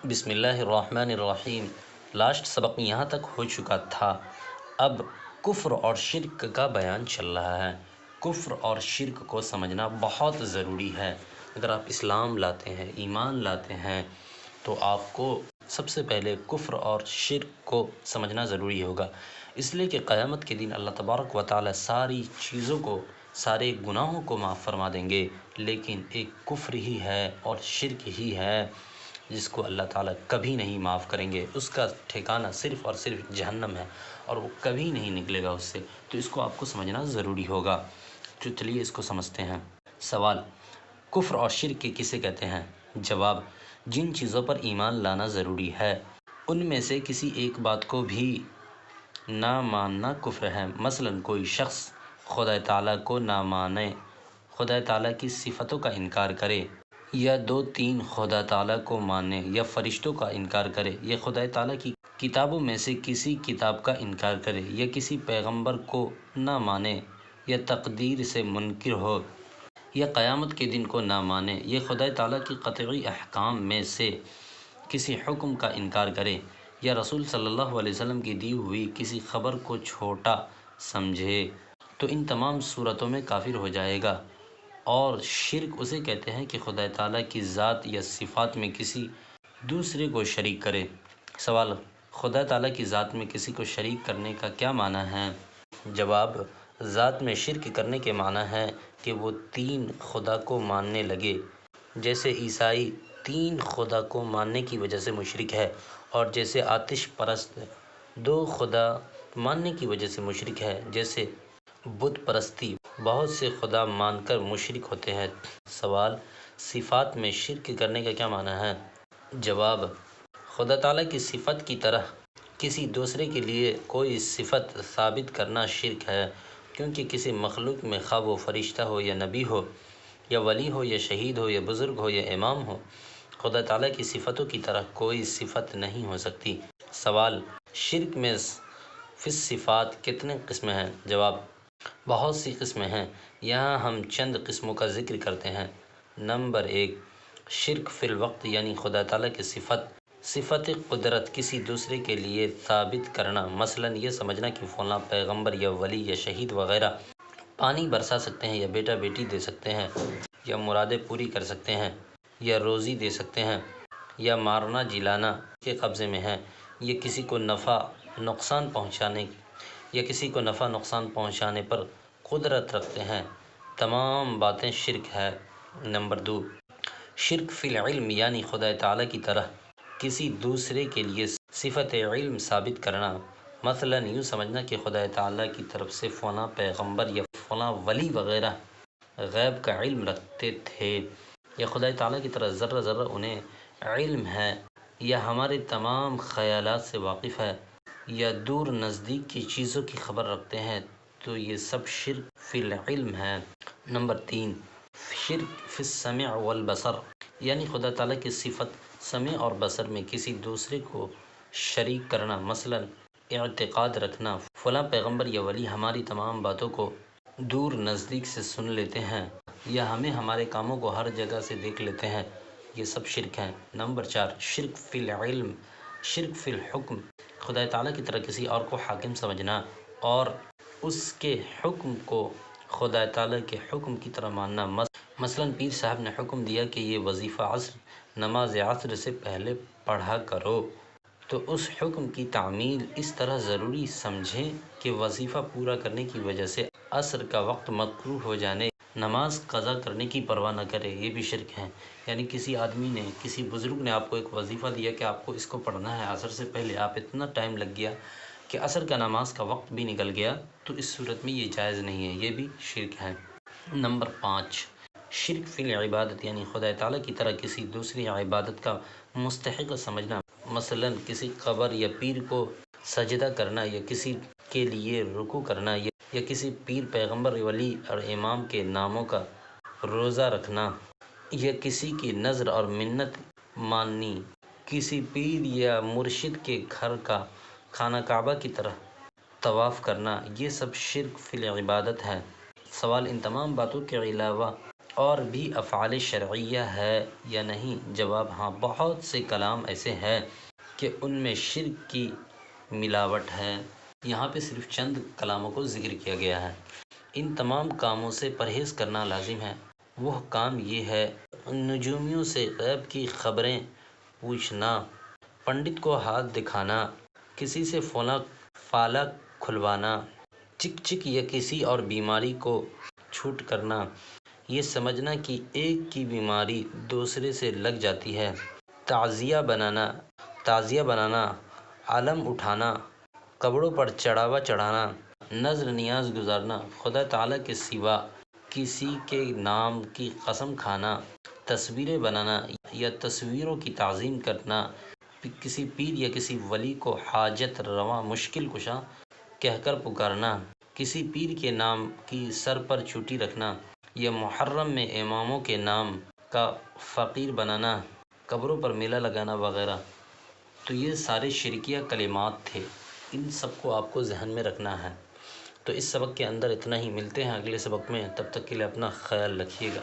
بسم اللہ الرحمن الرحیم۔ لاسٹ سبق میں یہاں تک ہو چکا تھا، اب کفر اور شرک کا بیان چل رہا ہے۔ کفر اور شرک کو سمجھنا بہت ضروری ہے۔ اگر آپ اسلام لاتے ہیں، ایمان لاتے ہیں، تو آپ کو سب سے پہلے کفر اور شرک کو سمجھنا ضروری ہوگا، اس لیے کہ قیامت کے دن اللہ تبارک و تعالی ساری چیزوں کو، سارے گناہوں کو معاف فرما دیں گے، لیکن ایک کفر ہی ہے اور شرک ہی ہے جس کو اللہ تعالیٰ کبھی نہیں معاف کریں گے۔ اس کا ٹھکانہ صرف اور صرف جہنم ہے اور وہ کبھی نہیں نکلے گا اس سے، تو اس کو آپ کو سمجھنا ضروری ہوگا۔ تو چلیے اس کو سمجھتے ہیں۔ سوال: کفر اور شرک کسے کہتے ہیں؟ جواب: جن چیزوں پر ایمان لانا ضروری ہے ان میں سے کسی ایک بات کو بھی نہ ماننا کفر ہے۔ مثلا کوئی شخص خدا تعالیٰ کو نہ مانے، خدا تعالیٰ کی صفتوں کا انکار کرے، یا 2-3 خدا تعالیٰ کو مانے، یا فرشتوں کا انکار کرے، یا خدا تعالیٰ کی کتابوں میں سے کسی کتاب کا انکار کرے، یا کسی پیغمبر کو نہ مانے، یا تقدیر سے منکر ہو، یا قیامت کے دن کو نہ مانے، یا خدا تعالیٰ کی قطعی احکام میں سے کسی حکم کا انکار کرے، یا رسول صلی اللہ علیہ وسلم کی دی ہوئی کسی خبر کو چھوٹا سمجھے، تو ان تمام صورتوں میں کافر ہو جائے گا۔ اور شرک اسے کہتے ہیں کہ خدا تعالیٰ کی ذات یا صفات میں کسی دوسرے کو شریک کرے۔ سوال: خدا تعالیٰ کی ذات میں کسی کو شریک کرنے کا کیا معنی ہے؟ جواب: ذات میں شرک کرنے کے معنی ہے کہ وہ 3 خدا کو ماننے لگے، جیسے عیسائی 3 خدا کو ماننے کی وجہ سے مشرک ہے، اور جیسے آتش پرست 2 خدا ماننے کی وجہ سے مشرک ہے، جیسے بت پرستی بہت سے خدا مان کر مشرک ہوتے ہیں۔ سوال: صفات میں شرک کرنے کا کیا معنی ہے؟ جواب: خدا تعالیٰ کی صفت کی طرح کسی دوسرے کے لیے کوئی صفت ثابت کرنا شرک ہے، کیونکہ کسی مخلوق میں خواہ وہ فرشتہ ہو یا نبی ہو، یا ولی ہو یا شہید ہو، یا بزرگ ہو یا امام ہو، خدا تعالیٰ کی صفتوں کی طرح کوئی صفت نہیں ہو سکتی۔ سوال: شرک میں فی الصفات کتنے قسمیں ہیں؟ جواب: بہت سی قسمیں ہیں، یہاں ہم چند قسموں کا ذکر کرتے ہیں۔ نمبر 1: شرک فی الوقت، یعنی خدا تعالیٰ کی صفت قدرت کسی دوسرے کے لیے ثابت کرنا۔ مثلا یہ سمجھنا کہ فلاں پیغمبر یا ولی یا شہید وغیرہ پانی برسا سکتے ہیں، یا بیٹا بیٹی دے سکتے ہیں، یا مرادیں پوری کر سکتے ہیں، یا روزی دے سکتے ہیں، یا مارنا جلانا کے قبضے میں ہے، یا کسی کو نفع نقصان پہنچانے پر قدرت رکھتے ہیں، تمام باتیں شرک ہے۔ نمبر 2: شرک فی العلم، یعنی خدا تعالیٰ کی طرح کسی دوسرے کے لیے صفت علم ثابت کرنا۔ مثلا یوں سمجھنا کہ خدا تعالیٰ کی طرف سے فلاں پیغمبر یا فلاں ولی وغیرہ غیب کا علم رکھتے تھے، یا خدا تعالیٰ کی طرح ذرہ ذرہ انہیں علم ہے، یا ہمارے تمام خیالات سے واقف ہے، یا دور نزدیک کی چیزوں کی خبر رکھتے ہیں، تو یہ سب شرک فی العلم ہے۔ نمبر 3: شرک فی السمع والبصر، یعنی خدا تعالیٰ کی صفت سمع اور بصر میں کسی دوسرے کو شریک کرنا۔ مثلا اعتقاد رکھنا فلاں پیغمبر یا ولی ہماری تمام باتوں کو دور نزدیک سے سن لیتے ہیں، یا ہمیں ہمارے کاموں کو ہر جگہ سے دیکھ لیتے ہیں، یہ سب شرک ہیں۔ نمبر 4: شرک فی العلم، شرک فی الحکم، خدا تعالیٰ کی طرح کسی اور کو حاکم سمجھنا اور اس کے حکم کو خدا تعالیٰ کے حکم کی طرح ماننا۔ مثلا پیر صاحب نے حکم دیا کہ یہ وظیفہ عصر نماز عصر سے پہلے پڑھا کرو، تو اس حکم کی تعمیل اس طرح ضروری سمجھیں کہ وظیفہ پورا کرنے کی وجہ سے عصر کا وقت مکروہ ہو جانے نماز قضا کرنے کی پرواہ نہ کرے، یہ بھی شرک ہے۔ یعنی کسی آدمی نے، کسی بزرگ نے آپ کو ایک وظیفہ دیا کہ آپ کو اس کو پڑھنا ہے عصر سے پہلے، آپ اتنا ٹائم لگ گیا کہ عصر کا نماز کا وقت بھی نکل گیا، تو اس صورت میں یہ جائز نہیں ہے، یہ بھی شرک ہے۔ نمبر 5: شرک فی العبادت، یعنی خدا تعالیٰ کی طرح کسی دوسری عبادت کا مستحق سمجھنا۔ مثلا کسی قبر یا پیر کو سجدہ کرنا، یا کسی کے لیے رکوع کرنا، یا کسی پیر پیغمبر ولی اور امام کے ناموں کا روزہ رکھنا، یا کسی کی نذر اور منت ماننی، کسی پیر یا مرشد کے گھر کا خانہ کعبہ کی طرح طواف کرنا، یہ سب شرک فی العبادت ہے۔ سوال: ان تمام باتوں کے علاوہ اور بھی افعال شرعیہ ہے یا نہیں؟ جواب ہاں، بہت سے کلام ایسے ہیں کہ ان میں شرک کی ملاوٹ ہے۔ یہاں پہ صرف چند کلاموں کو ذکر کیا گیا ہے۔ ان تمام کاموں سے پرہیز کرنا لازم ہے۔ وہ کام یہ ہے: نجومیوں سے غیب کی خبریں پوچھنا، پنڈت کو ہاتھ دکھانا، کسی سے فالک کھلوانا، چک چک یا کسی اور بیماری کو چھوٹ کرنا، یہ سمجھنا کہ ایک کی بیماری دوسرے سے لگ جاتی ہے، تعزیہ بنانا، علم اٹھانا، قبروں پر چڑھاوا چڑھانا، نذر نیاز گزارنا، خدا تعالیٰ کے سوا کسی کے نام کی قسم کھانا، تصویریں بنانا یا تصویروں کی تعظیم کرنا، کسی پیر یا کسی ولی کو حاجت رواں مشکل کشا کہہ کر پکارنا، کسی پیر کے نام کی سر پر چوٹی رکھنا یا محرم میں اماموں کے نام کا فقیر بنانا، قبروں پر میلہ لگانا وغیرہ۔ تو یہ سارے شرکیہ کلمات تھے، ان سب کو آپ کو ذہن میں رکھنا ہے۔ تو اس سبق کے اندر اتنا ہی، ملتے ہیں اگلے سبق میں، تب تک کے لیے اپنا خیال رکھیے گا۔